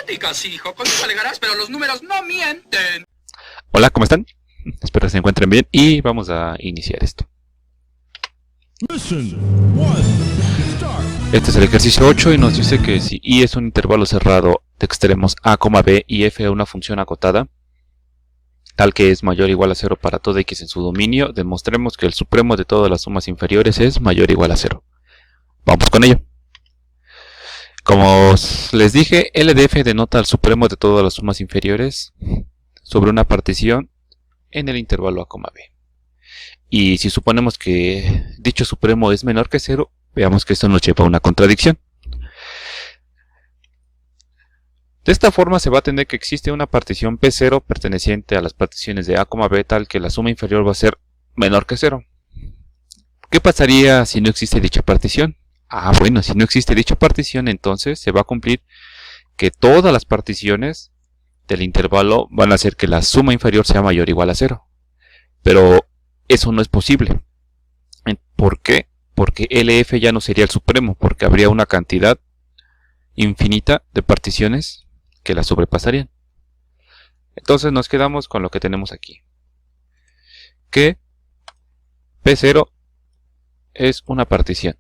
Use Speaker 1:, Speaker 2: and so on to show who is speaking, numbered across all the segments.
Speaker 1: matemáticas, hijo. Con eso alegarás, pero los números no mienten.
Speaker 2: Hola, ¿cómo están? Espero que se encuentren bien y vamos a iniciar esto. Este es el ejercicio 8 y nos dice que si I es un intervalo cerrado de extremos a, b y f es una función acotada, tal que es mayor o igual a 0 para todo x en su dominio, demostremos que el supremo de todas las sumas inferiores es mayor o igual a 0. Vamos con ello. Como les dije, L de f denota el supremo de todas las sumas inferiores sobre una partición en el intervalo a, b. Y si suponemos que dicho supremo es menor que 0, veamos que esto nos lleva a una contradicción. De esta forma se va a tener que existe una partición P0 perteneciente a las particiones de a, b tal que la suma inferior va a ser menor que 0. ¿Qué pasaría si no existe dicha partición? Bueno, si no existe dicha partición, entonces se va a cumplir que todas las particiones del intervalo van a hacer que la suma inferior sea mayor o igual a 0. Pero eso no es posible. ¿Por qué? Porque LF ya no sería el supremo, porque habría una cantidad infinita de particiones que la sobrepasarían. Entonces nos quedamos con lo que tenemos aquí. Que P0 es una partición.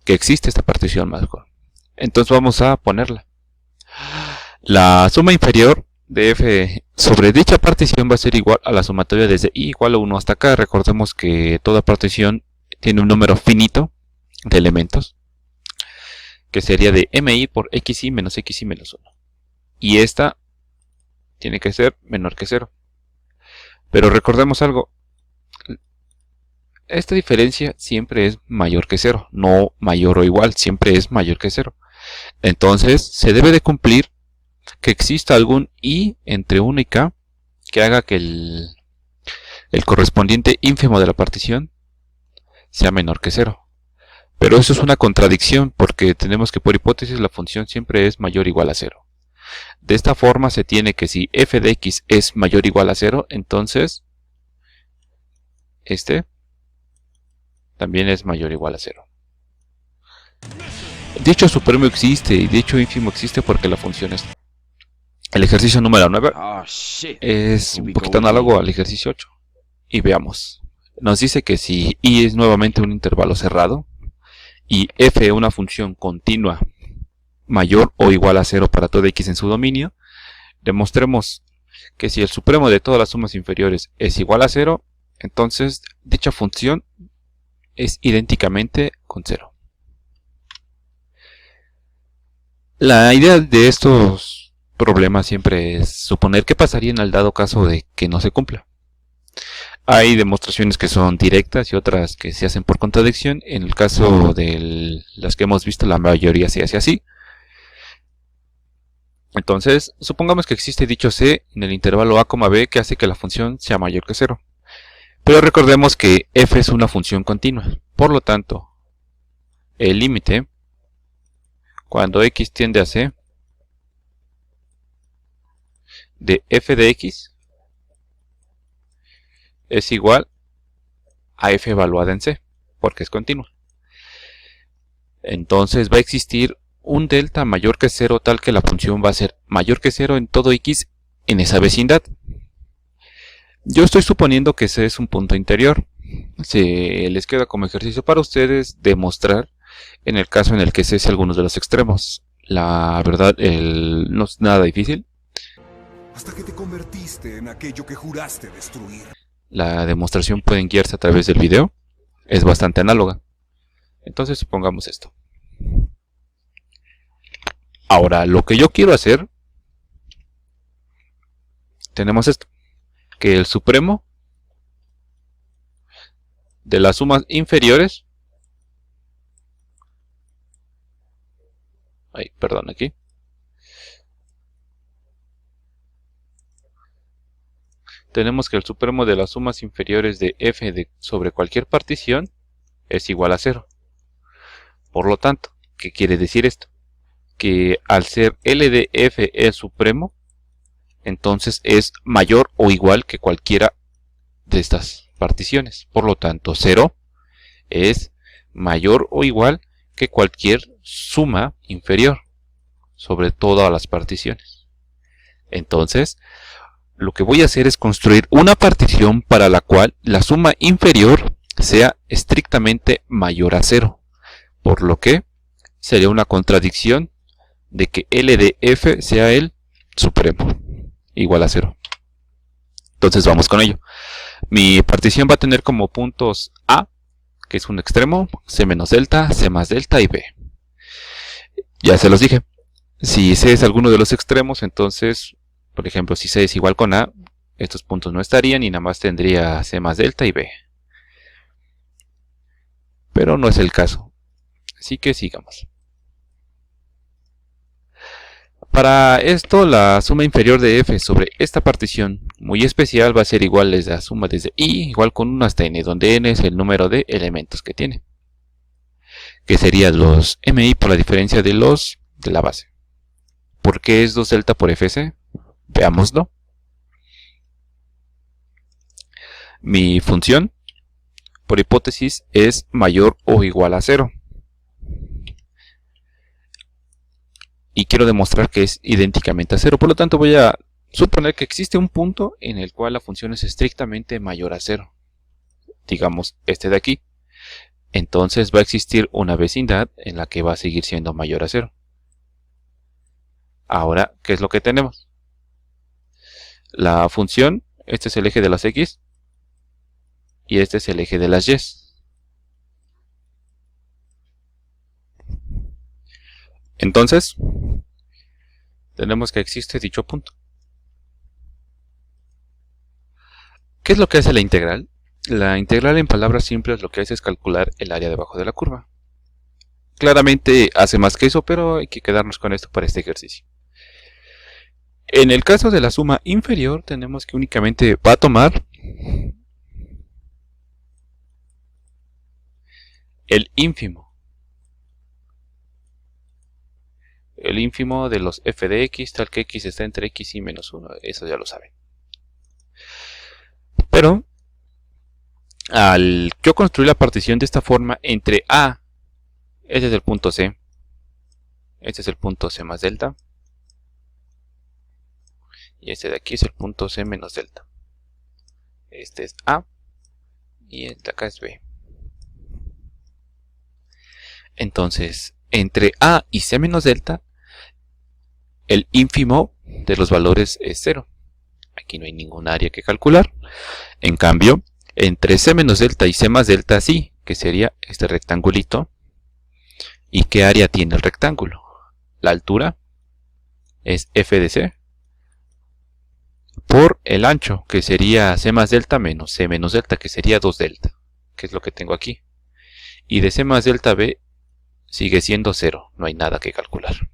Speaker 2: Que existe esta partición mejor. Entonces vamos a ponerla. La suma inferior de f sobre dicha partición va a ser igual a la sumatoria desde i igual a 1 hasta acá. Recordemos que toda partición tiene un número finito de elementos, que sería de mi por xi menos 1. Y esta tiene que ser menor que 0. Pero recordemos algo. Esta diferencia siempre es mayor que 0, no mayor o igual, siempre es mayor que 0. Entonces se debe de cumplir que exista algún i entre 1 y k que haga que el correspondiente ínfimo de la partición sea menor que 0. Pero eso es una contradicción porque tenemos que por hipótesis la función siempre es mayor o igual a 0. De esta forma se tiene que si f de x es mayor o igual a 0, entonces este también es mayor o igual a 0. Dicho supremo existe y dicho ínfimo existe porque la función es... El ejercicio número 9 es un poquito análogo al ejercicio 8. Y veamos. Nos dice que si i es nuevamente un intervalo cerrado y f una función continua mayor o igual a 0 para todo x en su dominio, demostremos que si el supremo de todas las sumas inferiores es igual a 0, entonces dicha función es idénticamente con 0. La idea de estos problemas siempre es suponer qué pasaría en el dado caso de que no se cumpla. Hay demostraciones que son directas y otras que se hacen por contradicción. En el caso de las que hemos visto, la mayoría se hace así. Entonces, supongamos que existe dicho c en el intervalo a, b que hace que la función sea mayor que 0. Pero recordemos que f es una función continua. Por lo tanto, el límite, cuando x tiende a c, de f de x es igual a f evaluada en c, porque es continua. Entonces va a existir un delta mayor que 0 tal que la función va a ser mayor que 0 en todo x en esa vecindad. Yo estoy suponiendo que ese es un punto interior. Se les queda como ejercicio para ustedes demostrar en el caso en el que cese algunos de los extremos. La verdad, no es nada difícil.
Speaker 3: Hasta que te convertiste en aquello que juraste destruir.
Speaker 2: La demostración pueden guiarse a través del video. Es bastante análoga. Entonces supongamos esto. Ahora, lo que yo quiero hacer, tenemos esto. Que el supremo de las sumas inferiores, aquí, tenemos que el supremo de las sumas inferiores de f sobre cualquier partición es igual a 0. Por lo tanto, ¿qué quiere decir esto? Que al ser L de f es supremo, entonces es mayor o igual que cualquiera de estas particiones. Por lo tanto, 0 es mayor o igual que cualquier suma inferior. sobre todas las particiones. Entonces, lo que voy a hacer es construir una partición para la cual la suma inferior sea estrictamente mayor a 0. Por lo que sería una contradicción de que L de F sea el supremo, igual a 0. Entonces vamos con ello. Mi partición va a tener como puntos A, que es un extremo, C menos delta, C más delta y B. Ya se los dije. Si C es alguno de los extremos, entonces, por ejemplo, si C es igual con A, estos puntos no estarían y nada más tendría C más delta y B. Pero no es el caso. Así que sigamos. Para esto, la suma inferior de F sobre esta partición muy especial va a ser igual a la suma desde I igual con 1 hasta N, donde N es el número de elementos que tiene, que serían los MI por la diferencia de los de la base. ¿Por qué es 2 delta por FC? Veámoslo. Mi función, por hipótesis, es mayor o igual a 0. Y quiero demostrar que es idénticamente a 0. Por lo tanto, voy a suponer que existe un punto en el cual la función es estrictamente mayor a 0. Digamos, este de aquí. Entonces va a existir una vecindad en la que va a seguir siendo mayor a 0. Ahora, ¿qué es lo que tenemos? La función, este es el eje de las X. Y este es el eje de las Y. Entonces, tenemos que existe dicho punto. ¿Qué es lo que hace la integral? La integral en palabras simples lo que hace es calcular el área debajo de la curva. Claramente hace más que eso, pero hay que quedarnos con esto para este ejercicio. En el caso de la suma inferior, tenemos que únicamente va a tomar el ínfimo. El ínfimo de los f de x, tal que x está entre x y menos 1. Eso ya lo saben. Pero, al yo construir la partición de esta forma entre A, este es el punto C, este es el punto C más delta, y este de aquí es el punto C menos delta. Este es A, y el de acá es B. Entonces, entre A y C menos delta, el ínfimo de los valores es 0. Aquí no hay ningún área que calcular. En cambio, entre C menos delta y C más delta sí, que sería este rectangulito. ¿Y qué área tiene el rectángulo? La altura es f de C por el ancho, que sería C más delta menos C menos delta, que sería 2 delta, que es lo que tengo aquí. Y de C más delta B sigue siendo 0, no hay nada que calcular.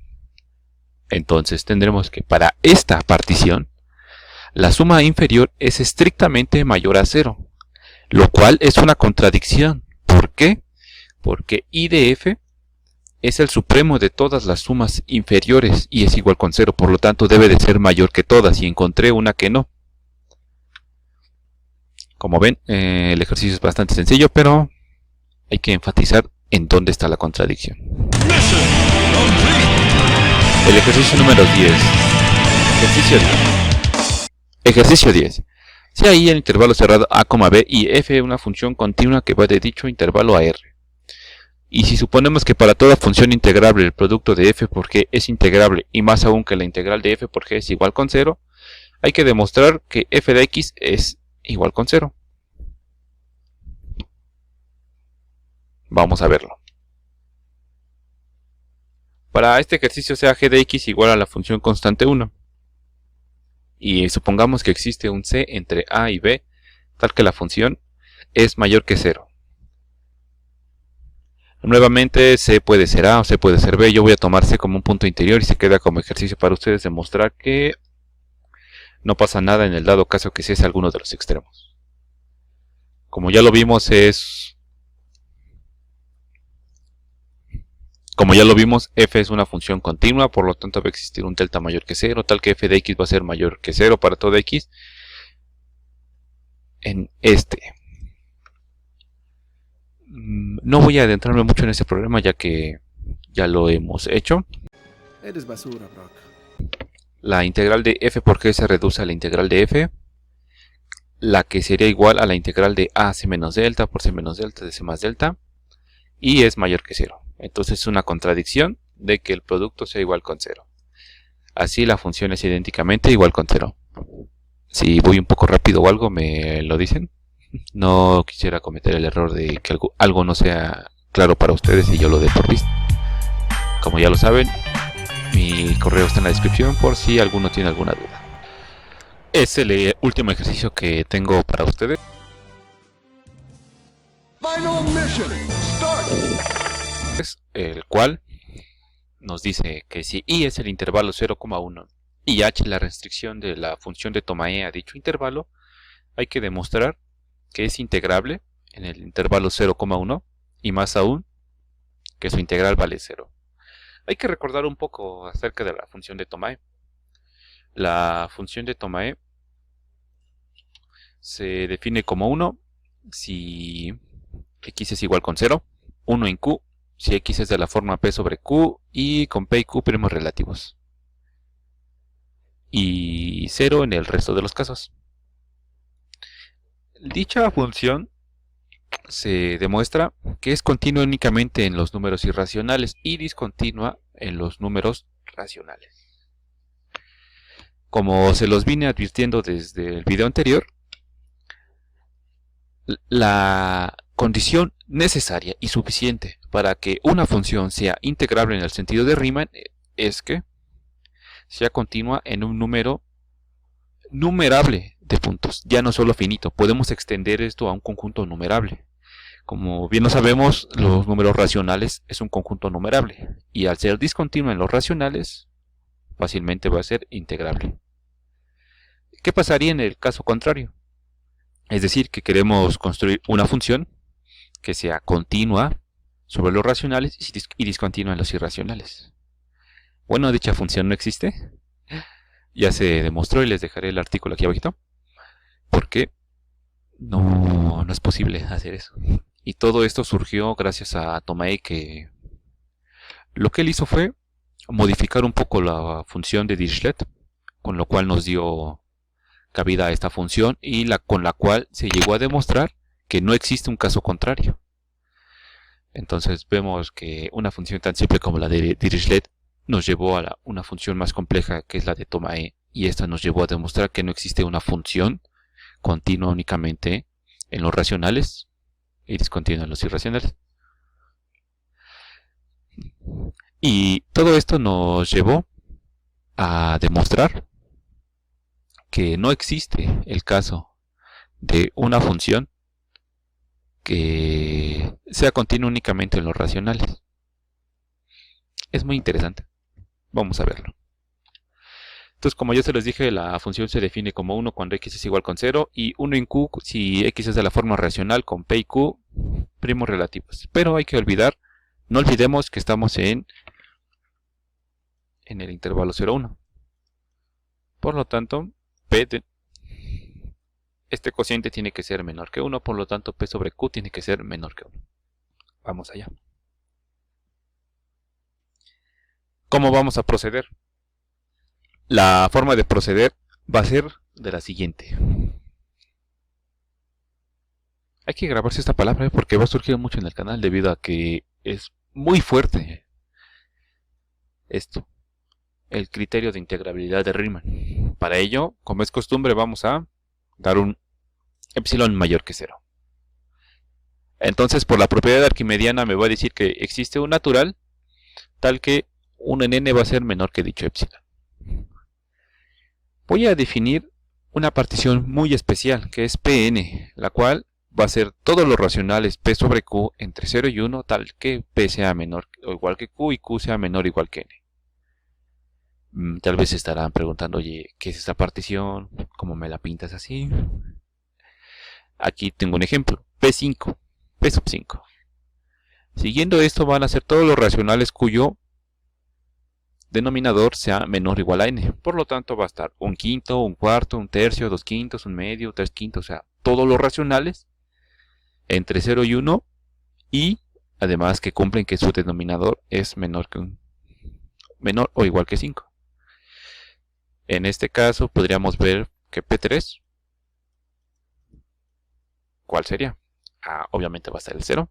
Speaker 2: Entonces tendremos que para esta partición, la suma inferior es estrictamente mayor a 0, lo cual es una contradicción. ¿Por qué? Porque I de F es el supremo de todas las sumas inferiores y es igual con 0, por lo tanto debe de ser mayor que todas, y encontré una que no. Como ven, el ejercicio es bastante sencillo, pero hay que enfatizar en dónde está la contradicción. El ejercicio número 10. Ejercicio 10. Si hay el intervalo cerrado a, b y f una función continua que va de dicho intervalo a r. Y si suponemos que para toda función integrable el producto de f por g es integrable y más aún que la integral de f por g es igual con 0, hay que demostrar que f de x es igual con 0. Vamos a verlo. Para este ejercicio sea g de x igual a la función constante 1. Y supongamos que existe un c entre a y b, tal que la función es mayor que 0. Nuevamente c puede ser a o c puede ser b. Yo voy a tomar c como un punto interior y se queda como ejercicio para ustedes demostrar que no pasa nada en el dado caso que c es alguno de los extremos. Como ya lo vimos, f es una función continua, por lo tanto va a existir un delta mayor que 0, tal que f de x va a ser mayor que 0 para todo x en este. No voy a adentrarme mucho en este problema ya que ya lo hemos hecho.
Speaker 4: Eres basura, Brock.
Speaker 2: La integral de f por g se reduce a la integral de f, la que sería igual a la integral de a c menos delta por c menos delta de c más delta, y es mayor que 0. Entonces es una contradicción de que el producto sea igual con 0. Así la función es idénticamente igual con 0. Si voy un poco rápido o algo, me lo dicen. No quisiera cometer el error de que algo no sea claro para ustedes y yo lo dé por visto. Como ya lo saben, mi correo está en la descripción por si alguno tiene alguna duda. Es el último ejercicio que tengo para ustedes.
Speaker 3: Final mission, start.
Speaker 2: El cual nos dice que si i es el intervalo 0,1 y h la restricción de la función de toma e a dicho intervalo, hay que demostrar que es integrable en el intervalo 0,1 y más aún que su integral vale 0. Hay que recordar un poco acerca de la función de toma e. La función de toma e se define como 1 si x es igual con 0, 1 en q si x es de la forma p sobre q y con p y q primos relativos, y 0 en el resto de los casos. Dicha función se demuestra que es continua únicamente en los números irracionales y discontinua en los números racionales. Como se los vine advirtiendo desde el video anterior, la condición necesaria y suficiente para que una función sea integrable en el sentido de Riemann es que sea continua en un número numerable de puntos, ya no solo finito. Podemos extender esto a un conjunto numerable. Como bien lo sabemos, los números racionales es un conjunto numerable, y al ser discontinuo en los racionales, fácilmente va a ser integrable. ¿Qué pasaría en el caso contrario? Es decir, que queremos construir una función que sea continua sobre los racionales y discontinua en los irracionales. Bueno, dicha función no existe. Ya se demostró y les dejaré el artículo aquí abajito. Porque no es posible hacer eso. Y todo esto surgió gracias a Toma E, que lo que él hizo fue modificar un poco la función de Dirichlet, con lo cual nos dio cabida a esta función y con la cual se llegó a demostrar que no existe un caso contrario. Entonces vemos que una función tan simple como la de Dirichlet nos llevó a una función más compleja, que es la de Toma E, y esta nos llevó a demostrar que no existe una función continua únicamente en los racionales y discontinua en los irracionales. Y todo esto nos llevó a demostrar que no existe el caso de una función que sea continua únicamente en los racionales. Es muy interesante. Vamos a verlo. Entonces, como ya se les dije, la función se define como 1 cuando x es igual con 0 y 1 en q si x es de la forma racional con p y q primos relativos. Pero hay que no olvidemos que estamos en el intervalo 0,1. Por lo tanto, este cociente tiene que ser menor que 1, por lo tanto p sobre q tiene que ser menor que 1. Vamos allá. ¿Cómo vamos a proceder? La forma de proceder va a ser de la siguiente. Hay que grabarse esta palabra porque va a surgir mucho en el canal debido a que es muy fuerte esto, el criterio de integrabilidad de Riemann. Para ello, como es costumbre, vamos a dar un epsilon mayor que 0. Entonces, por la propiedad arquimediana me va a decir que existe un natural tal que 1 en n va a ser menor que dicho epsilon. Voy a definir una partición muy especial que es Pn, la cual va a ser todos los racionales p sobre q entre 0 y 1 tal que p sea menor o igual que q y q sea menor o igual que n. Tal vez estarán preguntando, oye, ¿qué es esta partición? ¿Cómo me la pintas así? Aquí tengo un ejemplo, P5, P sub 5. Siguiendo esto van a ser todos los racionales cuyo denominador sea menor o igual a n. Por lo tanto va a estar un quinto, un cuarto, un tercio, 2 quintos, un medio, 3 quintos, o sea, todos los racionales entre 0 y 1 y además que cumplen que su denominador es menor que menor o igual que 5. En este caso podríamos ver que P3, ¿cuál sería? Obviamente va a estar el 0.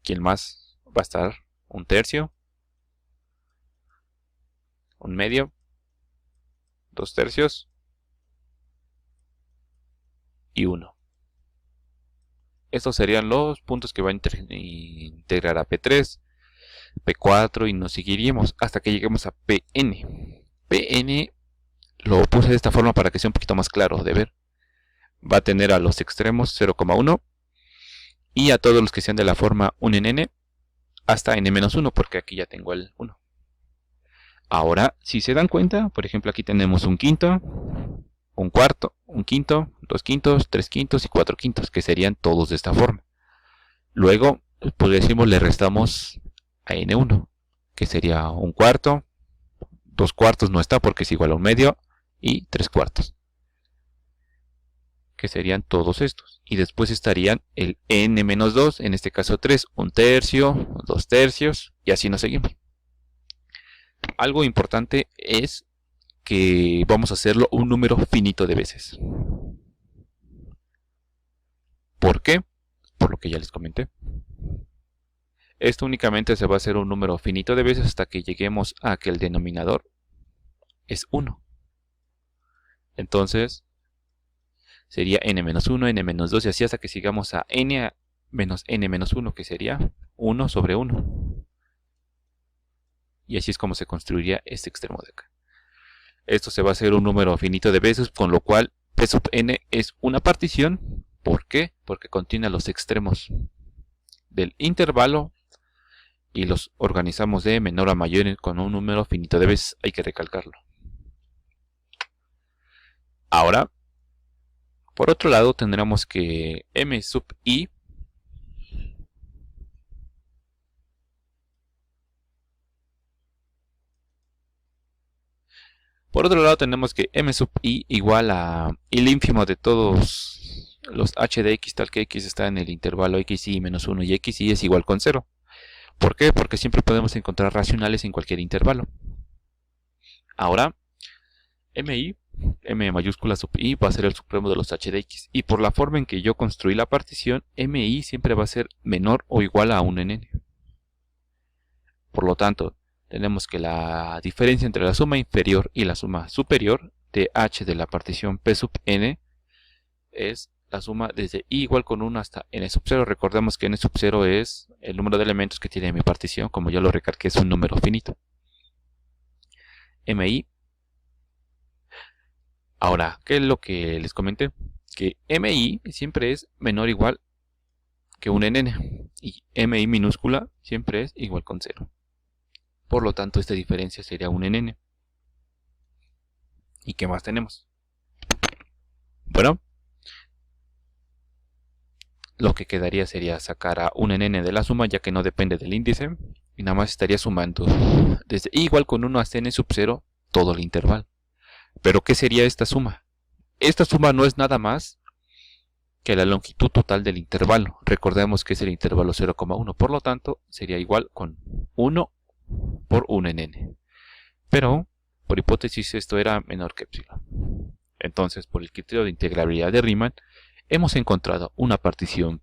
Speaker 2: ¿Quién más? Va a estar un tercio, un medio, 2 tercios y 1. Estos serían los puntos que va a integrar a P3, P4 y nos seguiríamos hasta que lleguemos a Pn. Pn lo puse de esta forma para que sea un poquito más claro de ver. Va a tener a los extremos 0,1 y a todos los que sean de la forma 1 en n hasta n-1 porque aquí ya tengo el 1. Ahora, si se dan cuenta, por ejemplo aquí tenemos un quinto, un cuarto, un quinto, 2 quintos, 3 quintos y 4 quintos, que serían todos de esta forma. Luego, pues decimos, le restamos a n1, que sería un cuarto, 2 cuartos no está porque es igual a un medio, y 3 cuartos, que serían todos estos. Y después estarían el n-2, en este caso 3, un tercio, 2 tercios, y así nos seguimos. Algo importante es que vamos a hacerlo un número finito de veces. ¿Por qué? Por lo que ya les comenté. Esto únicamente se va a hacer un número finito de veces hasta que lleguemos a que el denominador es 1. Entonces, sería n-1, n-2 y así hasta que sigamos a n menos n-1, que sería 1 sobre 1. Y así es como se construiría este extremo de acá. Esto se va a hacer un número finito de veces, con lo cual P sub n es una partición. ¿Por qué? Porque contiene los extremos del intervalo y los organizamos de menor a mayor con un número finito de veces. Hay que recalcarlo. Ahora, por otro lado, tendremos que m sub i tenemos que m sub i igual a el ínfimo de todos los h de x, tal que x está en el intervalo xy menos 1 y xy es igual con 0. ¿Por qué? Porque siempre podemos encontrar racionales en cualquier intervalo. Ahora, mi, m mayúscula sub i va a ser el supremo de los h de x. Y por la forma en que yo construí la partición, mi siempre va a ser menor o igual a 1 en n. Por lo tanto, tenemos que la diferencia entre la suma inferior y la suma superior de h de la partición P sub n es la suma desde i igual con 1 hasta n sub 0. Recordemos que n sub 0 es el número de elementos que tiene mi partición, como ya lo recalqué, es un número finito. mi. Ahora, ¿qué es lo que les comenté? Que mi siempre es menor o igual que 1 en n y mi minúscula siempre es igual con 0. Por lo tanto, esta diferencia sería 1 en n. ¿Y qué más tenemos? Bueno, lo que quedaría sería sacar a 1 en n de la suma, ya que no depende del índice. Y nada más estaría sumando desde i igual con 1 hasta n sub 0 todo el intervalo. ¿Pero qué sería esta suma? Esta suma no es nada más que la longitud total del intervalo. Recordemos que es el intervalo 0,1. Por lo tanto, sería igual con 1 por 1 en n. Pero, por hipótesis, esto era menor que epsilon. Entonces, por el criterio de integrabilidad de Riemann, hemos encontrado una partición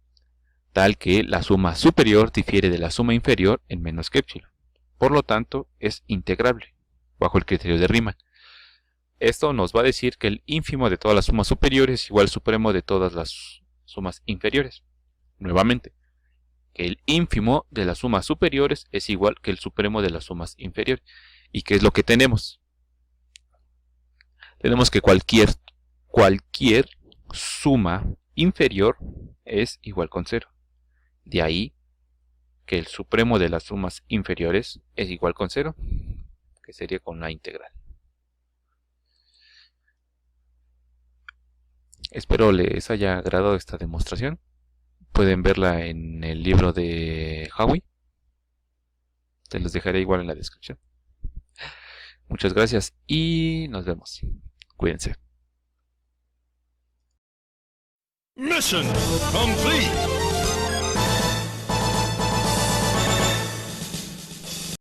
Speaker 2: tal que la suma superior difiere de la suma inferior en menos que epsilon. Por lo tanto, es integrable, bajo el criterio de Riemann. Esto nos va a decir que el ínfimo de todas las sumas superiores es igual al supremo de todas las sumas inferiores. Nuevamente, que el ínfimo de las sumas superiores es igual que el supremo de las sumas inferiores. ¿Y qué es lo que tenemos? Tenemos que cualquier suma inferior es igual con 0. De ahí que el supremo de las sumas inferiores es igual con 0, que sería con la integral. Espero les haya agradado esta demostración. Pueden verla en el libro de Howie. Te los dejaré igual en la descripción. Muchas gracias y nos vemos. Cuídense.
Speaker 4: Mission complete.